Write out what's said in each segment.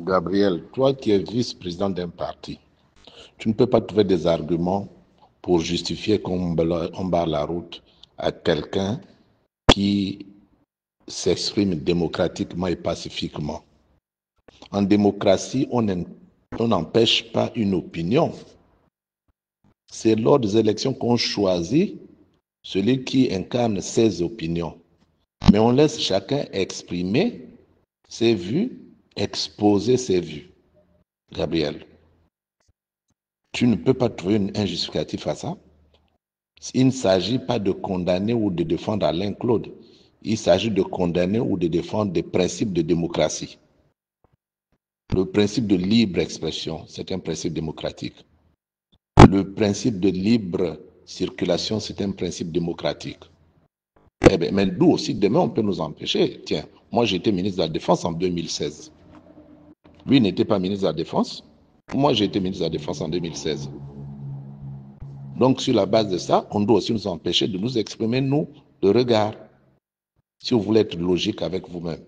Gabriel, toi qui es vice-président d'un parti, tu ne peux pas trouver des arguments pour justifier qu'on barre la route à quelqu'un qui s'exprime démocratiquement et pacifiquement. En démocratie, on n'empêche pas une opinion. C'est lors des élections qu'on choisit celui qui incarne ses opinions. Mais on laisse chacun exprimer ses vues, exposer ses vues. Gabriel, tu ne peux pas trouver un justificatif à ça. Il ne s'agit pas de condamner ou de défendre Alain Claude. Il s'agit de condamner ou de défendre des principes de démocratie. Le principe de libre expression, c'est un principe démocratique. Le principe de libre circulation, c'est un principe démocratique. Eh bien, mais nous aussi, demain, on peut nous empêcher. Tiens, moi, j'étais ministre de la Défense en 2016. Lui n'était pas ministre de la Défense. Moi, j'ai été ministre de la Défense en 2016. Donc, sur la base de ça, on doit aussi nous empêcher de nous exprimer, nous, de regard, si vous voulez être logique avec vous-même.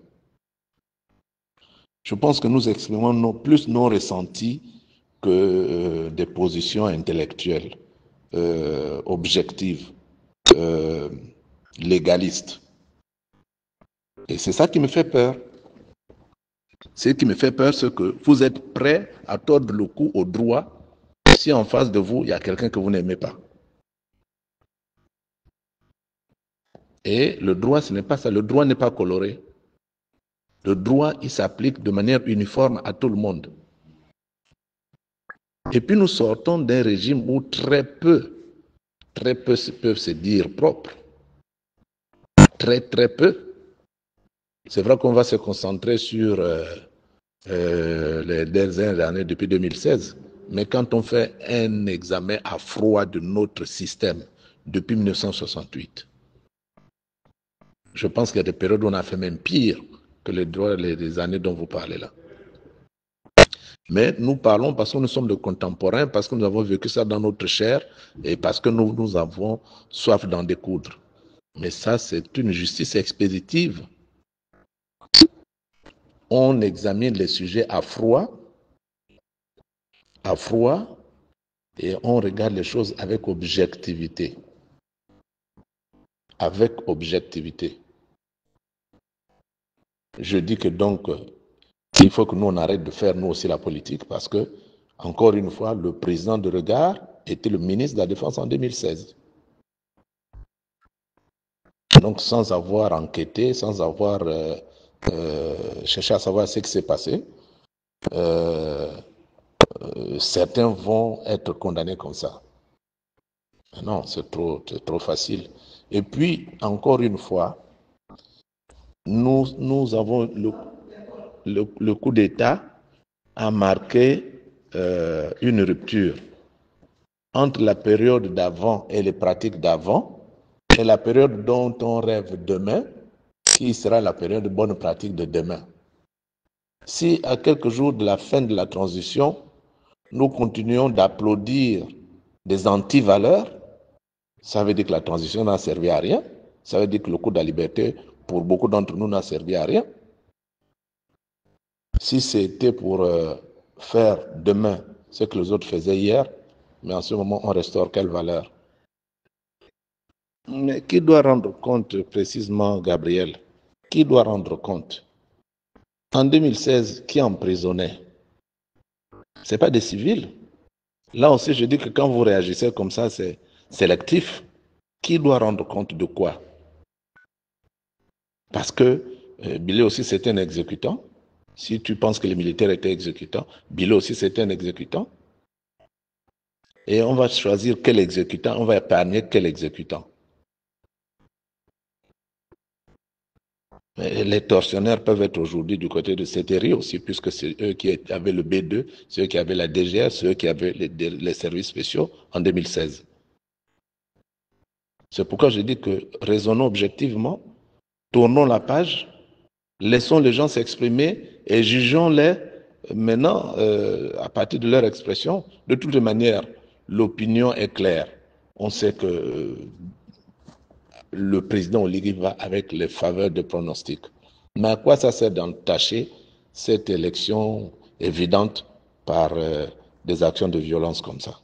Je pense que nous exprimons plus nos ressentis que des positions intellectuelles, objectives, légalistes. Et c'est ça qui me fait peur. Ce qui me fait peur, c'est que vous êtes prêts à tordre le cou au droit si en face de vous, il y a quelqu'un que vous n'aimez pas. Et le droit, ce n'est pas ça. Le droit n'est pas coloré. Le droit, il s'applique de manière uniforme à tout le monde. Et puis nous sortons d'un régime où très peu peuvent se dire propres. Très peu. C'est vrai qu'on va se concentrer sur les dernières années depuis 2016. Mais quand on fait un examen à froid de notre système depuis 1968, je pense qu'il y a des périodes où on a fait même pire que les années dont vous parlez là. Mais nous parlons parce que nous sommes de contemporains, parce que nous avons vécu ça dans notre chair et parce que nous avons soif d'en découdre. Mais ça, c'est une justice expéditive. On examine les sujets à froid, et on regarde les choses avec objectivité. Avec objectivité. Je dis que donc, il faut que nous on arrête de faire nous aussi la politique parce que, encore une fois, le président de regard était le ministre de la Défense en 2016. Donc, sans avoir enquêté, sans avoir cherché à savoir ce qui s'est passé, certains vont être condamnés comme ça. Non, c'est trop facile. Et puis, encore une fois, nous avons le coup d'État a marqué une rupture entre la période d'avant et les pratiques d'avant et la période dont on rêve demain, qui sera la période de bonne pratique de demain. Si à quelques jours de la fin de la transition, nous continuons d'applaudir des antivaleurs, ça veut dire que la transition n'a servi à rien, ça veut dire que le coup de la liberté, pour beaucoup d'entre nous, n'a servi à rien. Si c'était pour faire demain ce que les autres faisaient hier, mais en ce moment, on restaure quelle valeur? Mais qui doit rendre compte précisément, Gabriel? Qui doit rendre compte? En 2016, qui emprisonnait? Ce n'est pas des civils. Là aussi, je dis que quand vous réagissez comme ça, c'est sélectif. Qui doit rendre compte de quoi? Parce que Bilé aussi, c'était un exécutant. Si tu penses que les militaires étaient exécutants, Bilé aussi, c'était un exécutant. Et on va choisir quel exécutant, on va épargner quel exécutant. Les tortionnaires peuvent être aujourd'hui du côté de CTRI aussi, puisque c'est eux qui avaient le B2, c'est eux qui avaient la DGR, c'est eux qui avaient les services spéciaux en 2016. C'est pourquoi je dis que raisonnons objectivement, tournons la page, laissons les gens s'exprimer et jugeons-les maintenant à partir de leur expression. De toutes les manières, l'opinion est claire. On sait que le président Oligui va avec les faveurs de pronostics. Mais à quoi ça sert d'entacher cette élection évidente par des actions de violence comme ça.